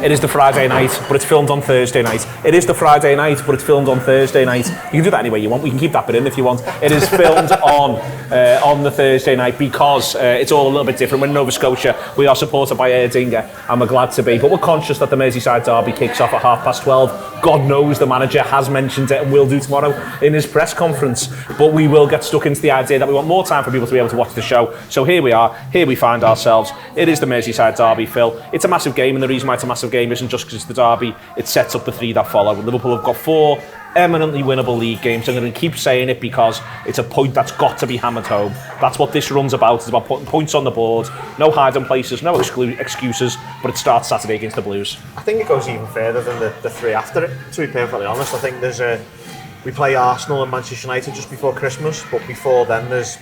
It is the Friday night, but it's filmed on Thursday night. It is the Friday night, but it's filmed on Thursday night. You can do that any way you want. We can keep that bit in if you want. It is filmed on the Thursday night because it's all a little bit different. We're in Nova Scotia. We are supported by Erdinger, and we're glad to be. But we're conscious that the Merseyside derby kicks off at 12:30. God knows the manager has mentioned it and will do tomorrow in his press conference. But we will get stuck into the idea that we want more time for people to be able to watch the show. So here we are. Here we find ourselves. It is the Merseyside derby, Phil. It's a massive game, and the reason why it's a massive game isn't just because it's the derby. It sets up the three that follow. Liverpool have got 4 eminently winnable league games. I'm going to keep saying it because it's a point that's got to be hammered home. That's what this run's about. It's about putting points on the board. No hiding places, no excuses, but it starts Saturday against the Blues. I think it goes even further than the 3 after it, to be perfectly honest. I think we play Arsenal and Manchester United just before Christmas, but before then there's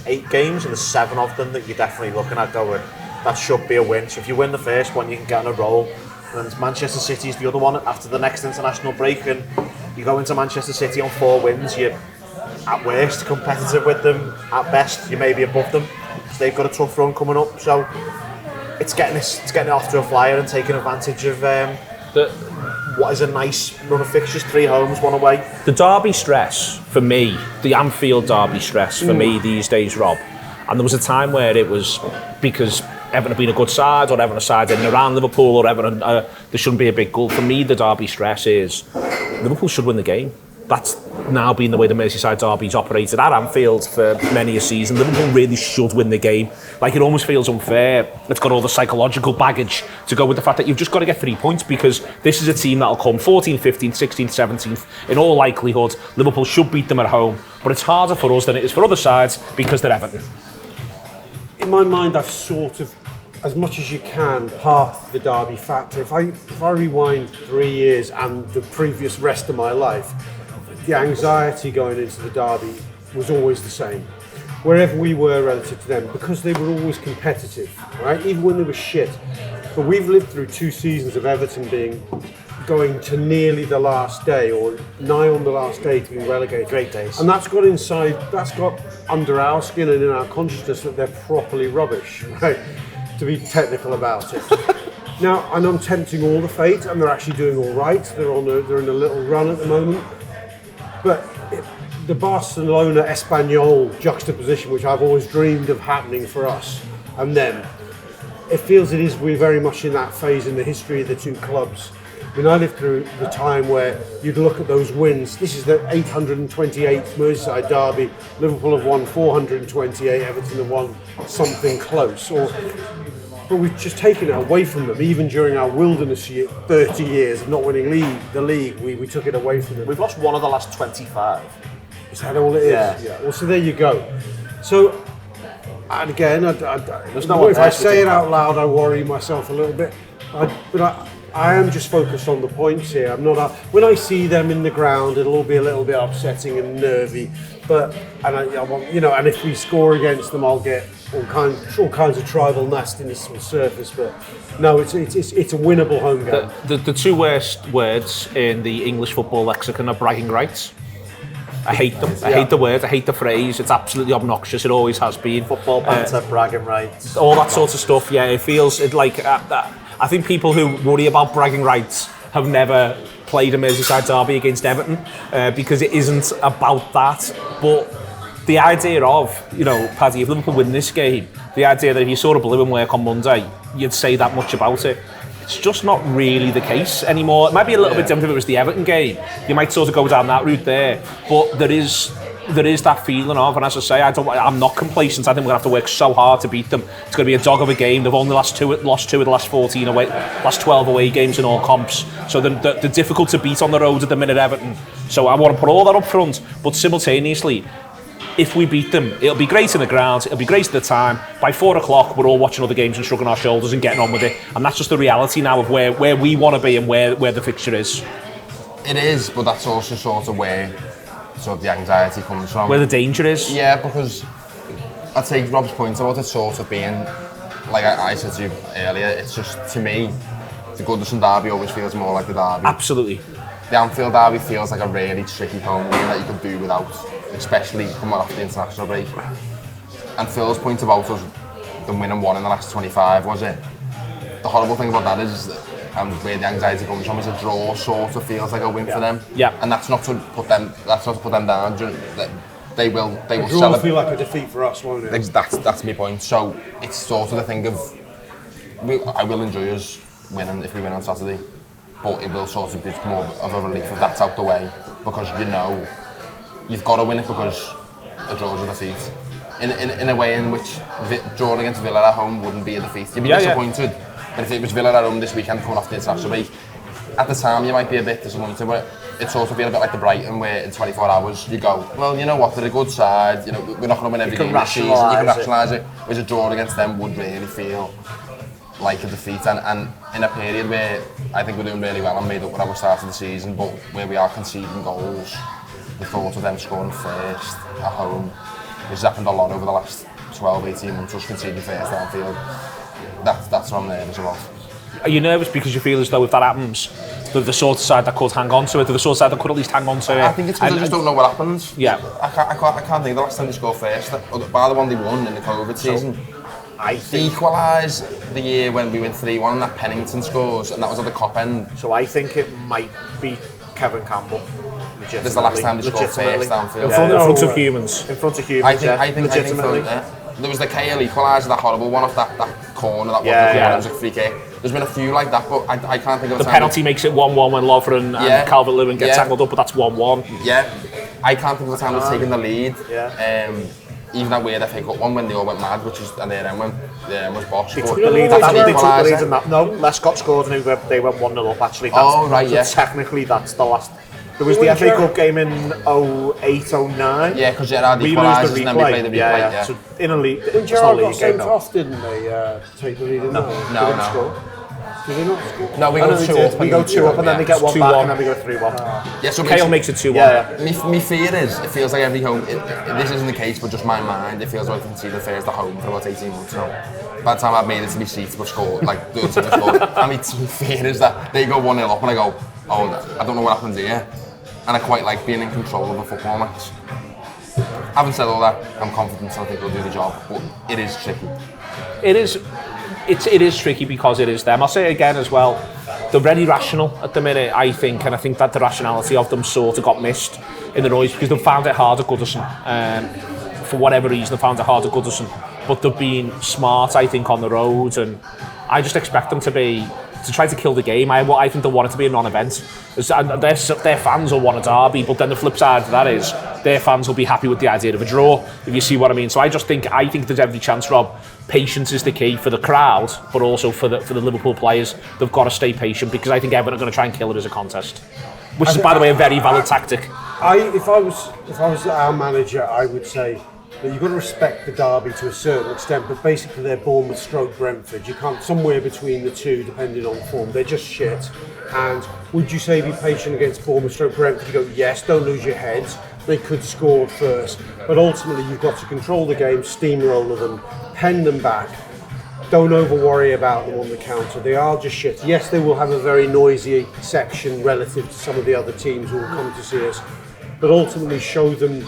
8 games, and there's 7 of them that you're definitely looking at going, that should be a win. So if you win the first one, you can get on a roll. And Manchester City is the other one after the next international break, and you go into Manchester City on 4 wins, you're at worst competitive with them, at best you may be above them. So they've got a tough run coming up, so it's getting it off to a flyer and taking advantage of what is a nice run of fixtures, 3 homes, 1 away. The derby stress for me, the Anfield derby stress for me these days, Rob, and there was a time where it was because Everton have been a good side, or Everton a side in and around Liverpool, or Everton there shouldn't be a big goal. For me, the derby stress is Liverpool should win the game. That's now been the way the Merseyside derby's operated at Anfield for many a season. Liverpool really should win the game. Like, it almost feels unfair. It's got all the psychological baggage to go with the fact that you've just got to get 3 points, because this is a team that'll come 14th, 15th, 16th, 17th. In all likelihood, Liverpool should beat them at home. But it's harder for us than it is for other sides because they're Everton. In my mind, I've sort of, as much as you can, half the derby factor. If I rewind 3 years and the previous rest of my life, the anxiety going into the derby was always the same. Wherever we were relative to them, because they were always competitive, right? Even when they were shit. But we've lived through 2 seasons of Everton going to nearly the last day, or nigh on the last day, to being relegated. Great days. And that's got under our skin and in our consciousness that they're properly rubbish, right? To be technical about it. Now, and I'm tempting all the fate, and they're actually doing all right. They're in a little run at the moment. But the Barcelona Espanyol juxtaposition, which I've always dreamed of happening for us and them, it feels we're very much in that phase in the history of the 2 clubs. I mean, I lived through the time where you'd look at those wins. This is the 828th Merseyside derby. Liverpool have won 428. Everton have won something close. But we've just taken it away from them. Even during our wilderness year, 30 years of not winning the league, we took it away from them. We've lost 1 of the last 25. Is that all it is? Yeah. Well, so there you go. So, and again, if I say it out loud, I worry myself a little bit. But I am just focused on the points here. I'm not. When I see them in the ground, it'll all be a little bit upsetting and nervy. And if we score against them, I'll get all kinds of tribal nastiness will surface. But no, it's a winnable home game. The 2 worst words in the English football lexicon are bragging rights. I hate them. I hate the word. I hate the phrase. It's absolutely obnoxious. It always has been. Football banter, bragging rights, all that sort of stuff. Yeah, it feels like. I think people who worry about bragging rights have never played a Merseyside derby against Everton because it isn't about that. But the idea of, Paddy, if Liverpool win this game, the idea that if you saw a blue and work on Monday, you'd say that much about it. It's just not really the case anymore. It might be a little bit different if it was the Everton game. You might sort of go down that route there. But there is that feeling of, and as I say, I'm not complacent. I think we're going to have to work so hard to beat them. It's going to be a dog of a game. They've only lost 2 of the last 12 away games in all comps. So they're difficult to beat on the road at the minute, Everton. So I want to put all that up front. But simultaneously, if we beat them, it'll be great in the ground, it'll be great at the time. By 4 o'clock, we're all watching other games and shrugging our shoulders and getting on with it. And that's just the reality now of where we want to be and where the fixture is. It is, but that's also sort of where the anxiety comes from. Where the danger is. Yeah, because I take Rob's point about it sort of being, like I said to you earlier, it's just, to me, the Goodison derby always feels more like the derby. Absolutely. The Anfield derby feels like a really tricky home game that you could do without, especially coming off the international break. And Phil's point about us them winning 1 in the last 25, was it? The horrible thing about that is, and where the anxiety comes from is a draw sort of feels like a win for them. Yeah. And that's not to put them down. They will Draw celebrate. feel like a defeat for us, won't it? That's my point. So it's sort of the thing of I will enjoy us winning if we win on Saturday, but it will sort of be more of a relief if that's out the way, because you've got to win it, because a draw is a defeat. In a way in which drawing against Villa at home wouldn't be a defeat. You'd be disappointed. But if it was Villa at home this weekend coming off the international break, at the time you might be a bit disappointed, but it sort of feels a bit like the Brighton, where in 24 hours you go, well, you know what, they're a good side, we're not going to win every game this season, you can rationalise it. Whereas a draw against them would really feel like a defeat, and in a period where I think we're doing really well and made up what I was starting the season, but where we are conceding goals, the thought of them scoring first at home, which has happened a lot over the last 12-18 months, us conceding first at Anfield, that's what I'm nervous about. Are you nervous because you feel as though if that happens, they're the sort of side that could hang on to it, they're the sort of side that could at least hang on to it? I think it's because I just don't know what happens. Yeah. I can't think of the last time they scored first, bar the one they won in the COVID season. They equalised the year when we went 3-1 and that Pennington scores, and that was at the Cop end. So I think it might be Kevin Campbell. This is the last time they scored first Anfield. In front of humans. In front of humans, I think legitimately. There was the KL equaliser, that horrible one off that corner, that one was a free kick. There's been a few like that, but I can't think of the penalty makes it 1-1 when Lovren and Calvert-Lewin get tangled up, but that's 1-1. Yeah, I can't think of the time they've taken the lead. Yeah. Even that weird FA Cup one when they all went mad, which is, and their end was boss. They took the lead in that. No, Lescott scored and they went 1-0 up actually. So technically that's the last. There was the FA Cup game in 08-09. Yeah, because Gerrard equalised and then we played the replay. Yeah. So in a league, when Gerrard got sent off, didn't they take the lead in that? No. Did they not score? No, we go 2 up. We go 2 up and then they get 1 back and then we go 3-1. Yeah, so Kale makes it 2-1. My fear is, it feels like every home, this isn't the case, but just my mind, it feels like I can see the first at home for about 18 months now. By the time I've made it to my seats, we've scored, like, the team have scored. And my fear is that they go 1-0 up and I go, oh, I don't know what happens here. And I quite like being in control of a football match. Having said all that, I'm confident I think we'll do the job, but it is tricky. It is tricky because it is them. I'll say it again as well. They're very rational at the minute, I think, and I think that the rationality of them sort of got missed in the noise because they've found it hard at Goodison. For whatever reason, they found it hard at Goodison. But they've been smart, I think, on the road, and I just expect them to try to kill the game. I think they want it to be a non-event. And their fans will want a derby, but then the flip side of that is their fans will be happy with the idea of a draw, if you see what I mean. So I think there's every chance, Rob. Patience is the key for the crowd, but also for the Liverpool players. They've got to stay patient because I think Everton are going to try and kill it as a contest, which is, by the way, a very valid tactic. If I was our manager, I would say that you've got to respect the derby to a certain extent, but basically they're Bournemouth stroke Brentford. You can't, somewhere between the two, depending on form. They're just shit. And would you say be patient against Bournemouth stroke Brentford? You go, yes, don't lose your heads. They could score first. But ultimately, you've got to control the game, steamroller them, pen them back. Don't over-worry about them on the counter. They are just shit. Yes, they will have a very noisy section relative to some of the other teams who will come to see us, but ultimately show them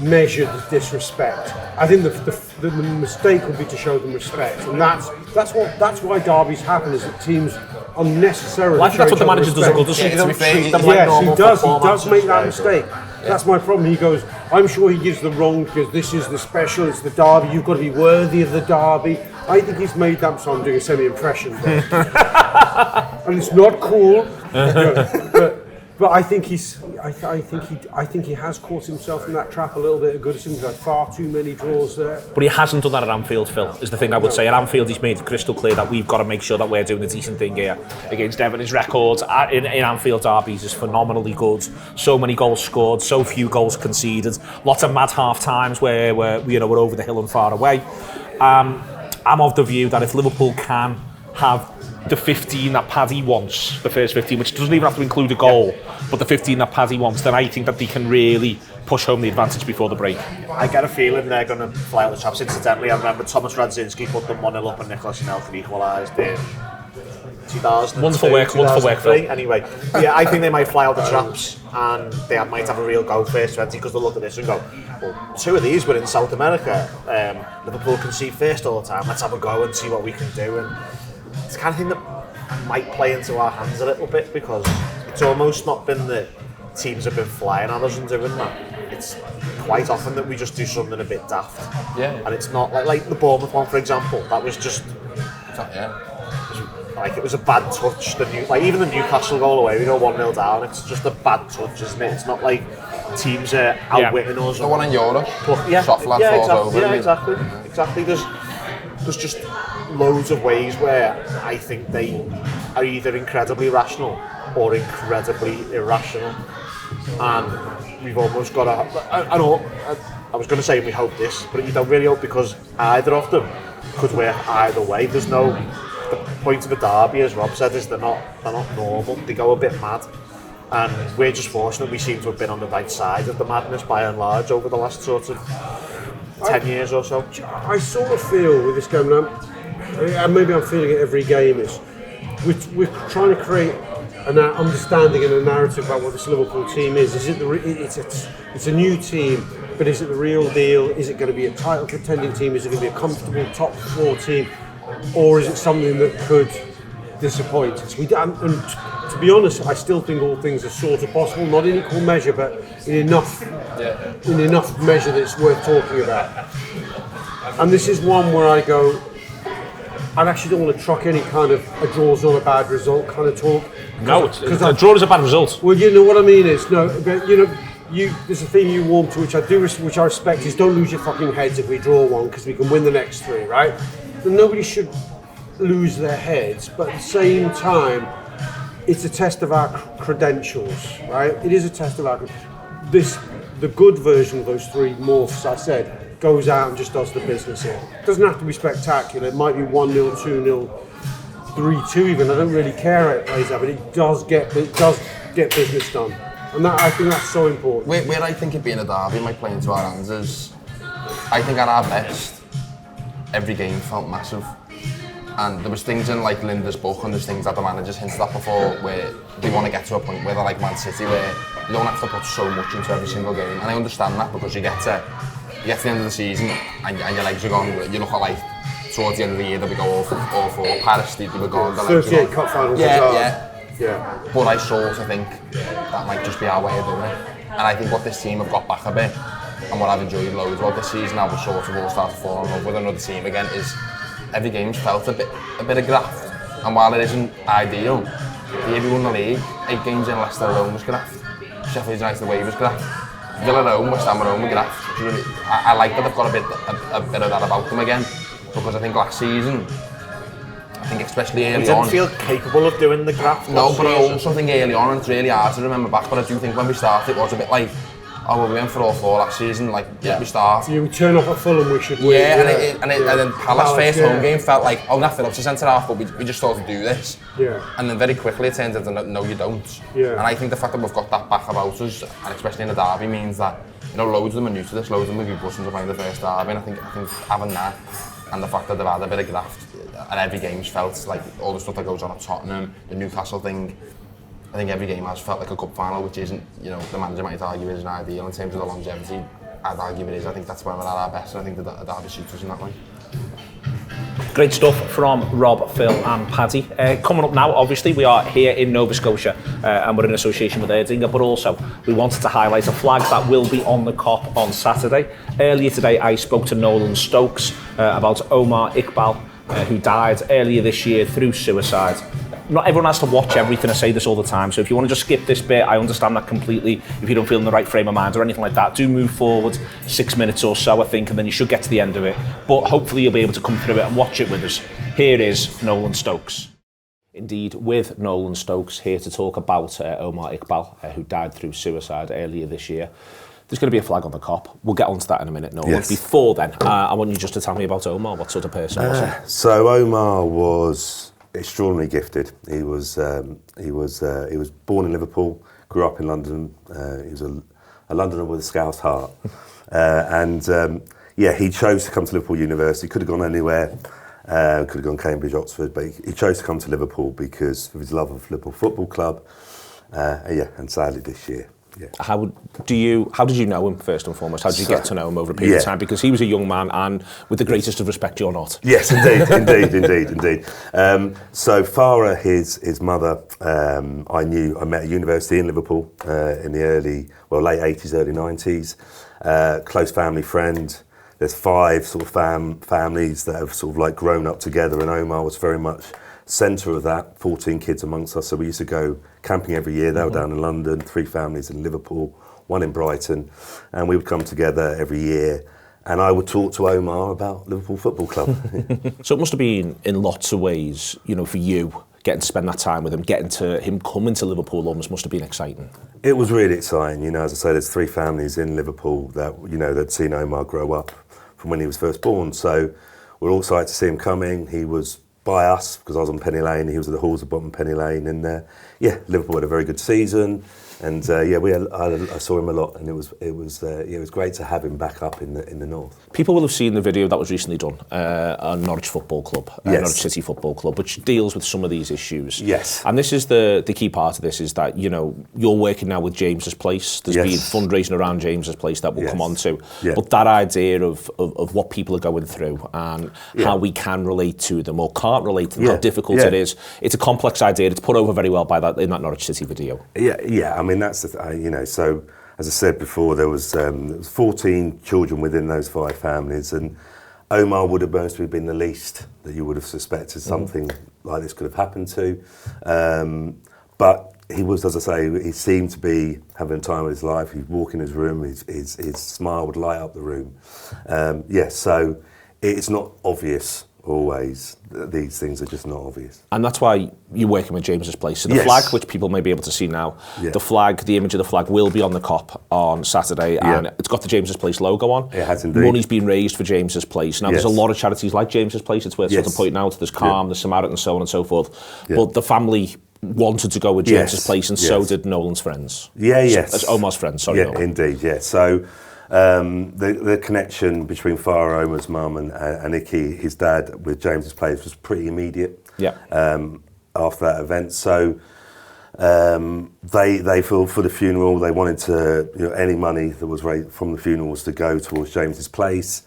measured disrespect. I think the mistake would be to show them respect, and that's why derbies happen, is that teams unnecessarily. Well, I think that's what the manager does at Goodison. Yes, he does make that mistake. That's my problem. He goes, I'm sure he gives the wrong, because this is the special, it's the derby, you've got to be worthy of the derby. I think he's made that, so I'm doing a semi-impression there. And it's not cool, but I think he has caught himself in that trap a little bit. Goodison. He's had far too many draws there. But he hasn't done that at Anfield, Phil, is the thing I would say. At Anfield, he's made it crystal clear that we've got to make sure that we're doing a decent thing here against Everton. His record in Anfield derbies is phenomenally good. So many goals scored, so few goals conceded. Lots of mad half times where we're over the hill and far away. I'm of the view that if Liverpool can have the 15 that Paddy wants, the first 15, which doesn't even have to include a goal, but the 15 that Paddy wants, then I think that they can really push home the advantage before the break. I get a feeling they're going to fly out the traps. Incidentally, I remember Thomas Radzinski put them 1-0 up and Nicholas Anelka equalised in 2000. Wonderful work, Phil. Anyway, yeah, I think they might fly out the traps and they might have a real go first 20, because they'll look at this and go, well, 2 of these were in South America. Liverpool concede first all the time. Let's have a go and see what we can do. And it's the kind of thing that might play into our hands a little bit, because it's almost not been that teams have been flying at us and doing that. It's quite often that we just do something a bit daft. Yeah. And it's not like the Bournemouth one, for example. That was just like, it was a bad touch. Even the Newcastle goal away, we go 1-0 down. It's just a bad touch, isn't it? It's not like teams are outwitting us. The one in Europe. Soft lad falls over. Yeah, exactly. There's just loads of ways where I think they are either incredibly rational or incredibly irrational, and we've almost got I was going to say we hope this, but you don't really hope, because either of them could work either way. There's no. The point of a derby, as Rob said, is they're not normal. They go a bit mad, and we're just fortunate we seem to have been on the right side of the madness by and large over the last sort of 10 years or so. I sort of feel with this game now, and maybe I'm feeling it every game, is we're trying to create an understanding and a narrative about what this Liverpool team is. Is it it's a new team, but is it the real deal? Is it going to be a title contending team? Is it going to be a comfortable top 4 team? Or is it something that could disappoint us? And to be honest, I still think all things are sort of possible, not in equal measure, but in enough measure that it's worth talking about. And this is one where I go, I actually don't want to truck any kind of a draw's not a bad result kind of talk. No, a draw is a bad result. Well, you know what I mean is, no, but there's a theme you warm to, which I respect, is don't lose your fucking heads if we draw one, because we can win the next 3, right? And nobody should lose their heads, but at the same time, it's a test of our credentials, right? It is a test of our the good version of those 3 morphs, I said, goes out and just does the business here. It doesn't have to be spectacular. It might be 1-0, 2-0, 3-2 even. I don't really care how it plays out, but it does get business done. And I think that's so important. Where I think it being a derby might play into our hands is, I think at our best, every game felt massive. And there was things in like Linda's book, and there's things that the managers hinted at before, where they want to get to a point where they're like Man City, where you don't have to put so much into every single game. And I understand that, because you get to the end of the season and your legs are gone. You look at like towards the end of the year, they'll be all four. Paris, they were gone. 38 cup finals. Yeah. But I sort of think that might just be our way of doing it. And I think what this team have got back a bit, and what I've enjoyed loads about this season, now we're sort of all started falling in love with another team again, is every game's felt a bit of graft. And while it isn't ideal, we won the league, 8 games in, Leicester alone was graft. Sheffield United away was graft. Villa at home, West Ham at home was graft. I like that they've got a bit of that about them again, because I think last season, I think especially early on, we didn't feel capable of doing the graft. No, but I also think early on, it's really hard to remember back, but I do think when we started, it was a bit like, oh well, we went for all 4 last season, like, we start. We turn up at Fulham, we should win. Yeah, and then Palace first home game felt like, oh, Nat Phillips is centre-half, but we just thought to do this. Yeah. And then very quickly it turned into, no, you don't. Yeah. And I think the fact that we've got that back about us, and especially in the derby, means that, loads of them are new to this, loads of them will be buzzing to play the first derby, and I think having that, and the fact that they've had a bit of graft, and every game's felt like all the stuff that goes on at Tottenham, the Newcastle thing, I think every game has felt like a cup final, which isn't, the manager might argue isn't ideal in terms of the longevity. I'd argue it is. I think that's when we're at our best, and I think the derby suits us in that way. Great stuff from Rob, Phil and Paddy. Coming up now, obviously, we are here in Nova Scotia and we're in association with Erdinger, but also we wanted to highlight a flag that will be on the Kop on Saturday. Earlier today, I spoke to Nolan Stokes about Omar Iqbal, who died earlier this year through suicide. Not everyone has to watch everything. I say this all the time, so if you want to just skip this bit, I understand that completely. If you don't feel in the right frame of mind or anything like that, do move forward 6 minutes or so, I think, and then you should get to the end of it. But hopefully you'll be able to come through it and watch it with us. Here is Nolan Stokes. Indeed, with Nolan Stokes, here to talk about Omar Iqbal, who died through suicide earlier this year. There's going to be a flag on the Kop. We'll get onto that in a minute, Nolan. Yes. Before then, I want you just to tell me about Omar. What sort of person was he? So Omar was extraordinarily gifted. He was born in Liverpool, grew up in London. He was a Londoner with a Scouse heart, he chose to come to Liverpool University. Could have gone anywhere. Could have gone Cambridge, Oxford, but he chose to come to Liverpool because of his love of Liverpool Football Club. And sadly this year Yeah. How did you know him first and foremost? How did you get to know him over a period of time? Because he was a young man, and with the greatest of respect, you're not. Yes, indeed. So Farah, his mother, I met at university in Liverpool in the late 80s, early 90s. Close family friend. There's 5 sort of families that have sort of like grown up together, and Omar was very much centre of that. 14 kids amongst us, so we used to go camping every year. They were down in London, 3 families in Liverpool, 1 in Brighton, and we would come together every year. And I would talk to Omar about Liverpool Football Club. So it must have been, in lots of ways, for you, getting to spend that time with him, getting to him coming to Liverpool almost must have been exciting. It was really exciting. As I say, there's 3 families in Liverpool that, that'd seen Omar grow up from when he was first born. So we're all excited to see him coming. He was by us because I was on Penny Lane. He was at the halls of bottom Penny Lane, and Liverpool had a very good season. And I saw him a lot, and it was great to have him back up in the north. People will have seen the video that was recently done on Norwich Football Club, Norwich City Football Club, which deals with some of these issues. Yes. And this is the key part of this, is that you're working now with James's Place. There's been fundraising around James's Place that we'll come on to. Yeah. But that idea of what people are going through and how we can relate to them or can't relate to them, how difficult it is. It's a complex idea. It's put over very well in that Norwich City video. Yeah. I mean, that's the so as I said before, there was 14 children within those 5 families, and Omar would have mostly been the least that you would have suspected something like this could have happened to. But he was, as I say, he seemed to be having time of his life. He'd walk in his room, his smile would light up the room. So it's not obvious always. These things are just not obvious. And that's why you're working with James's Place. So the flag, which people may be able to see now, the image of the flag will be on the cop on Saturday, and it's got the James's Place logo on. It has indeed. Money's been raised for James's Place. Now, there's a lot of charities like James's Place, it's worth sort of pointing out. There's Calm, there's Samaritan, and so on and so forth. But the family wanted to go with James's Place, and so did Nolan's friends. That's Omar's friends, sorry. Yeah, indeed, So the connection between Farah, Omar's mum, and Iqbal, his dad, with James's Place was pretty immediate. After that event, so they for the funeral, they wanted to any money that was raised from the funeral was to go towards James's Place.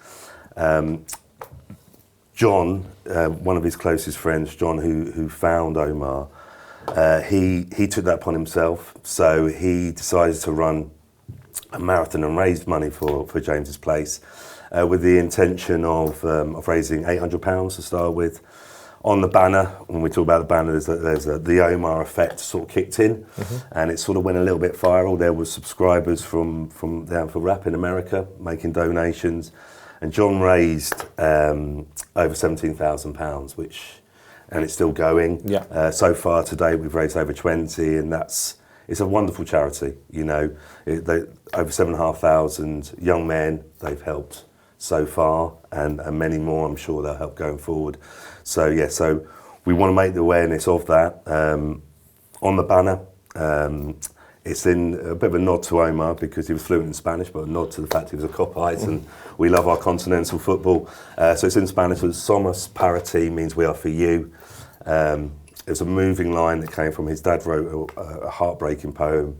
John, one of his closest friends, John, who found Omar, he took that upon himself. So he decided to run a marathon and raised money for James's Place, with the intention of raising £800 to start with. On the banner, when we talk about the banner, there's the Omar effect sort of kicked in, and it sort of went a little bit viral. There was subscribers from the Anfield Wrap in America making donations, and John raised over £17,000, and it's still going. So far today, we've raised over 20, and it's a wonderful charity. Over 7,500 young men they've helped so far, and many more I'm sure they'll help going forward. So we want to make the awareness of that. On the banner, it's in a bit of a nod to Omar because he was fluent in Spanish, but a nod to the fact he was a Copite, and we love our continental football. So it's in Spanish, so Somos para ti means we are for you. There's a moving line that came from his dad wrote a heartbreaking poem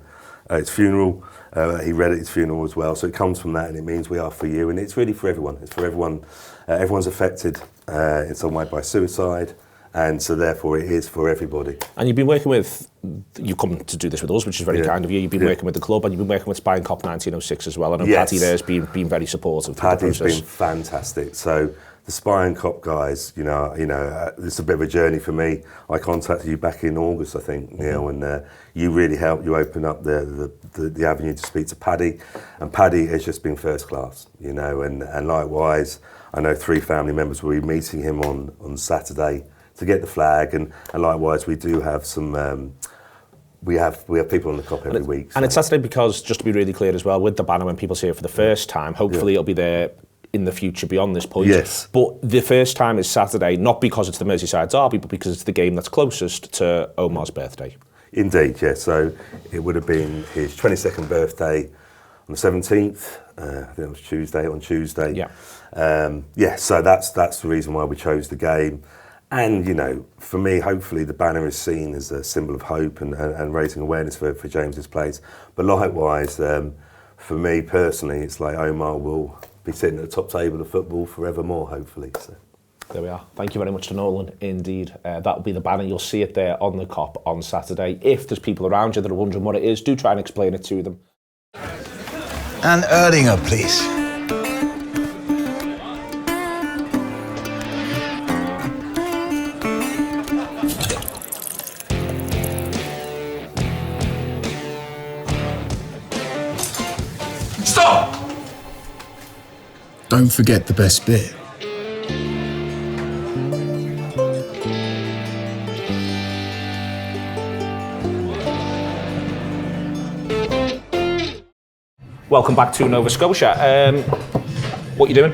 at his funeral. He read at his funeral as well. So it comes from that, and it means we are for you. And it's really for everyone. It's for everyone. Everyone's affected in some way by suicide, and so therefore it is for everybody. And you've been working with, you've come to do this with us, which is very kind of you. You've been working with the club, and you've been working with Spine Cop 1906 as well. I know Paddy there's been very supportive. Paddy's been fantastic. So the Spine Cop guys, this is a bit of a journey for me. I contacted you back in August, I think, Neil, and you really helped. You opened up the avenue to speak to Paddy, and Paddy has just been first class, and likewise, I know 3 family members will be meeting him on Saturday to get the flag, and likewise we do have some. We have people on the cop every week. And it's Saturday because, just to be really clear as well, with the banner, when people see it for the first time, hopefully it'll be there in the future beyond this point. Yes. But the first time is Saturday, not because it's the Merseyside derby, but because it's the game that's closest to Omar's birthday. Indeed, yes. So it would have been his 22nd birthday on the 17th. I think it was Tuesday. Yeah. So that's the reason why we chose the game. And, you know, for me, hopefully the banner is seen as a symbol of hope and raising awareness for James's place. But likewise, for me personally, it's like Omar will be sitting at the top table of football forevermore, hopefully. So. There we are. Thank you very much to Nolan. Indeed, that'll be the banner. You'll see it there on the Kop on Saturday. If there's people around you that are wondering what it is, do try and explain it to them. And Erdinger, please. Stop! Don't forget the best bit. Welcome back to Nova Scotia. What you doing?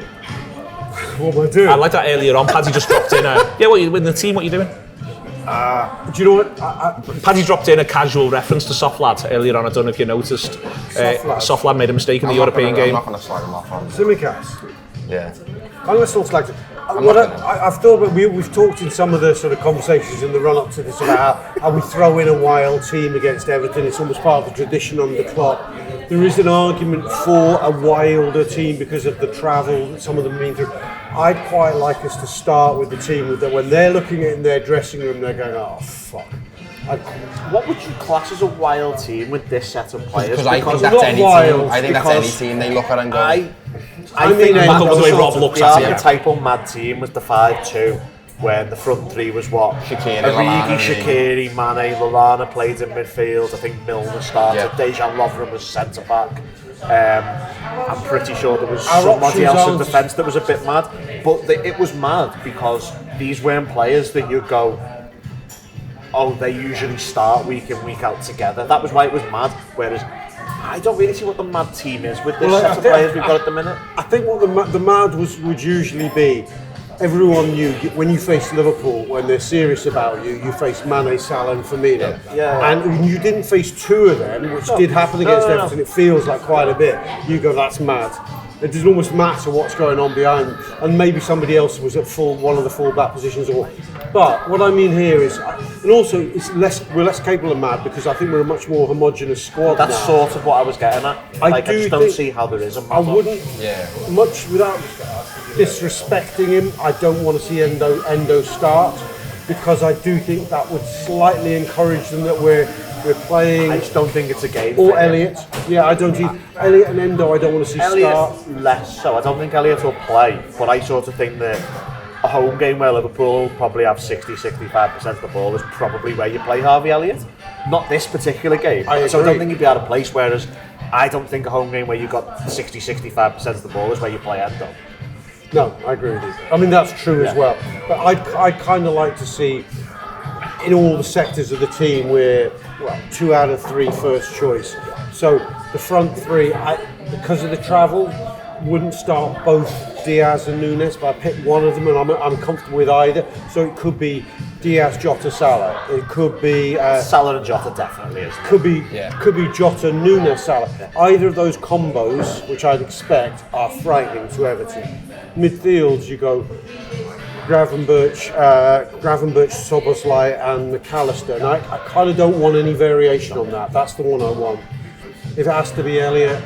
What am I doing? I like that earlier on. Paddy just dropped in. What you in the team? What you doing? Do you know what? Paddy dropped in a casual reference to Soft Lad earlier on. I don't know if you noticed. Soft Lad made a mistake in the European game. I'm not going to slag him off on. Simicast. Yeah. I'm not still slag. I've thought about, we've talked in some of the sort of conversations in the run-up to this about how we throw in a wild team against Everton. It's almost part of the tradition on the Klopp. There is an argument for a wilder team because of the travel that some of them mean through. I'd quite like us to start with the team that when they're looking at it in their dressing room, they're going, oh, fuck. What would you class as a wild team with this set of players? Because I think not that's any wild, team. I think that's any team they look at and go. I think mean, Matt the way Rob looks the at it. archetypal mad team was the 5-2, where the front three was what? Shaqiri, Origi, Lallana, Shaqiri, Mane, Lallana played in midfield. I think Milner started. Yeah. Dejan Lovren was centre back. I'm pretty sure there was Our somebody options else in aren't- defence that was a bit mad, but it was mad because these weren't players that you go, oh, they usually start week in, week out together. That was why it was mad. Whereas I don't really see what the mad team is with this set of players we've got at the minute. I think what the mad would usually be, everyone knew when you face Liverpool, when they're serious about you, you face Mane, Salah and Firmino. Yeah. And you didn't face two of them, which did happen against Everton. It feels like quite a bit. You go, that's mad. It doesn't almost matter what's going on behind, and maybe somebody else was at one of the full-back positions. But what I mean here is, and also we're less capable of mad because I think we're a much more homogenous squad. That's now. sort of what I was getting at. I just don't see how there is a mad I one. wouldn't, much without disrespecting him, I don't want to see Endo start because I do think that would slightly encourage them that we're playing. I just don't think it's a game. Or Elliott. Yeah, I don't see Elliott and Endo. I don't want to see Elliott start. less so. I don't think Elliott will play, but I sort of think that a home game where Liverpool will probably have 60-65% of the ball is probably where you play Harvey Elliott. Not this particular game. So I don't think he'd be out of place, whereas I don't think a home game where you've got 60-65% of the ball is where you play Endo. No, I agree with you. I mean, that's true as well. But I'd kind of like to see in all the sectors of the team we're 2 out of 3 first choice. So the front three, because of the travel, wouldn't start both Diaz and Nunes, but I picked one of them and I'm comfortable with either. So it could be Diaz, Jota, Salah. It could be Salah and Jota definitely is. Could be Jota, Nunes, Salah. Either of those combos, which I'd expect, are frightening to Everton. Midfields, you go Gravenberch, Szoboszlai and McAllister. And I kind of don't want any variation on that. That's the one I want. If it has to be Elliott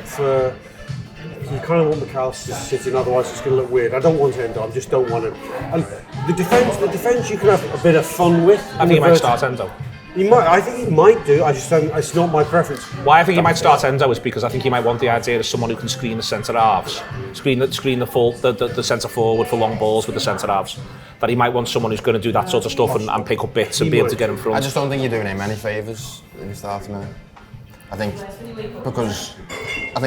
you kind of want McAllister sitting, otherwise it's going to look weird. I don't want Endo, I just don't want him. And the defence you can have a bit of fun with. I think he might start Endo. I think he might do. I just don't. It's not my preference. Why I think he might start Endo is because I think he might want the idea of someone who can screen the centre halves, screen the centre forward for long balls with the centre halves. That he might want someone who's going to do that sort of stuff and pick up bits and be able to get in front. I just don't think you're doing him any favours in the starting minute. I think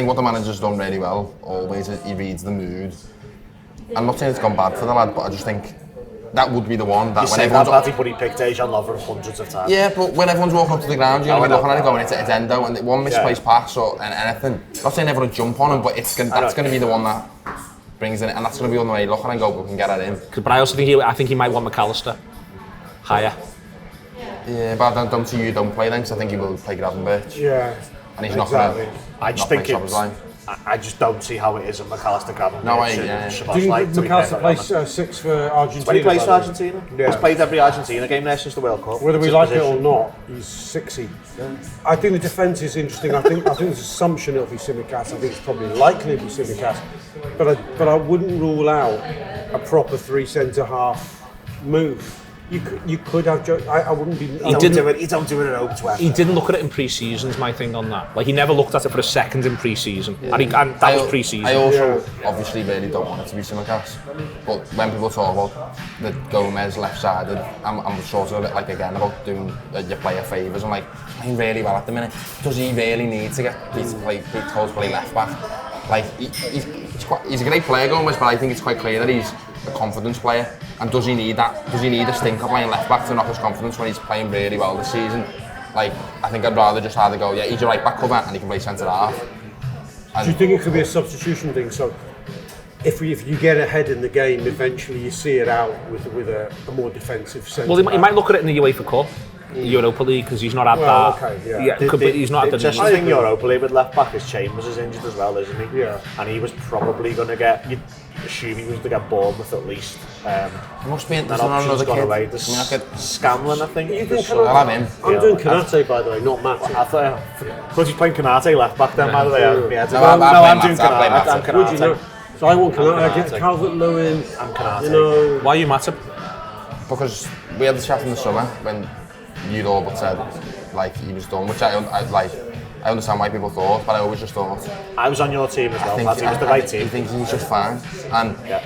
what the manager's done really well always is he reads the mood. I'm not saying it's gone bad for the lad, but I just think that would be the one that You when say everyone's that, but he picked Dejan Lovren hundreds of times. Yeah, but when everyone's walking up to the ground, you're going to be looking at it going, it's Endo, and one misplaced pass or anything. I'm not saying everyone will jump on him, but that's going to be the one that brings in it, and that's going to be on the way looking and go, we can get it in. But I also think he might want McAllister higher. Yeah, but I don't see you don't play then, because I think he will play Gravenberch. Yeah. And he's not going to. I just think I just don't see how it is a McAllister grabbing. No, Do Do you think McAllister plays 6 for Argentina? When he plays for Argentina, Yeah. he's played every Argentina game there since the World Cup. Whether we It's like his it or position. not, he's 60. I think the defence is interesting. I think there's an assumption it'll be Tsimikas. I think it's probably likely to be Tsimikas. But I wouldn't rule out a proper 3 centre half move. You could have. I wouldn't be. He don't do it at home to Everton. He didn't look at it in pre-season's my thing on that. Like, he never looked at it for a second in pre-season. And that was pre-season. I also obviously really don't want it to be Tsimikas. But when people talk about the Gomez left-sided, I'm sort of a bit like, again, about doing your player favours. I'm like, he's playing really well at the minute. Does he really need to get Pete told to play left-back? Like, he's a great player, Gomez, but I think it's quite clear that he's a confidence player. And does he need that? Does he need a stinker playing left back to knock his confidence when he's playing really well this season? Like, I think I'd rather just either go, yeah, he's your right back cover and he can play centre half. Do you think it could be a substitution thing? So if you get ahead in the game, eventually you see it out with a more defensive centre. Well, he might look at it in the UEFA Cup, Europa League, because he's not had that. Okay, yeah. He's not had the Just need. thing Europa League with left back is Chambers is injured as well, isn't he? Yeah. And he was probably going to get. You'd assume he was going to get Bournemouth at least. He must be That there's option's another gone kid. away. There's Scanlon, I think. I'll have him. I'm doing Kanate, by the way, not Matty. I thought he's playing Kanate left back then, by the way. Yeah. No, I'm doing I'm Kanate. Would you know? Kanate. So I want Kanate. I Kanate. get Calvert-Lewin. I'm Kanate. You know, Why are you Matip? Because we had the chat in the summer when you'd all but said, like, he was done, which I understand why people thought, but I always just thought, I was on your team as well. That team was the right team. I think he's just fine. And Yeah.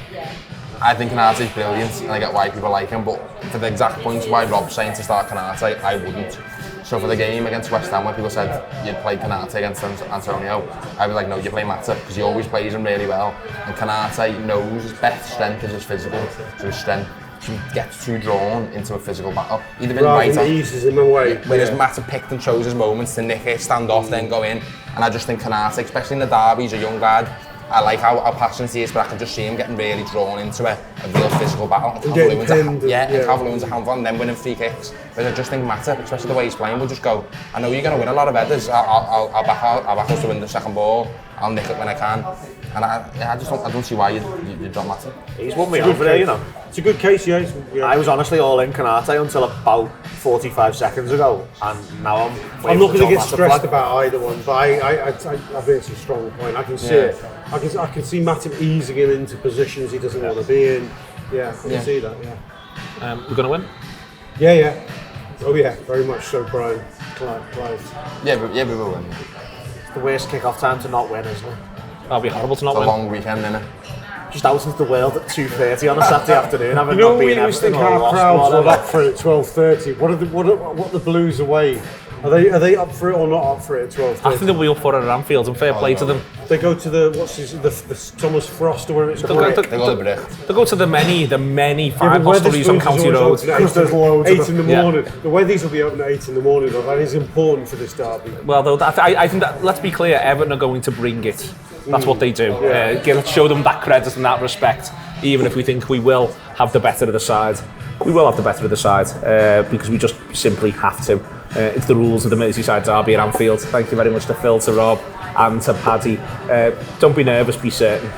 I think Kanate's brilliant, and I get why people like him, but for the exact points why Rob's saying to start Kanate, I wouldn't. So for the game against West Ham, when people said you'd play Kanate against Antonio, I was like, no, you play Matip, because he always plays him really well. And Kanate knows his best strength is his physical, so his strength. He gets too drawn into a physical battle. He'd have been rather right than on. eases him away. Whereas Matip picked and chose his moments to nick it, stand off, then go in. And I just think Kanate, especially in the derby, he's a young lad. I like how passionate he is, but I can just see him getting really drawn into a real physical battle. And Calvert-Lewin's a handful, and then winning free kicks. But I just think Matip, especially the way he's playing, will just go, I know you're going to win a lot of headers. I'll back us to win the second ball. I'll nick it when I can. And I don't see why you drop Matip. He's won me over there, you know. It's a good case, yeah. I was honestly all in Kanate until about 45 seconds ago, and now I'm not going to get stressed about either one, but I think it's a strong point. I can see it. I can see Matip easing him into positions he doesn't want to be in. Yeah, I can see that. Yeah. We're going to win? Yeah. Oh yeah, very much so, Brian. Clive. Yeah, we will win. It's the worst kick-off time to not win, isn't it? That'll be horrible to not It's a win. long weekend, innit? Just out into the world at 2:30 on a Saturday afternoon. You know, we always think our crowds are up for it at 12:30. What are the Blues away? Are they up for it or not up for it at 12:30? I think they'll be up for it at Anfield, and fair play to them. They go to the Thomas Frost or whatever it's called. They go to Brecht. They go to the many Yeah, fine but hostelries on Weatherspoons County is Road. always open at There's loads of 8 in the Yeah. morning. The Weathies will be open at 8 in the morning, though. That is important for this derby. Well, though, I think that, let's be clear, Everton are going to bring it. That's what they do. Let's show them that credit and that respect, even if we think we will have the better of the side. We will have the better of the side, because we just simply have to. It's the rules of the Merseyside derby at Anfield. Thank you very much to Phil, to Rob and to Paddy. Don't be nervous, be certain.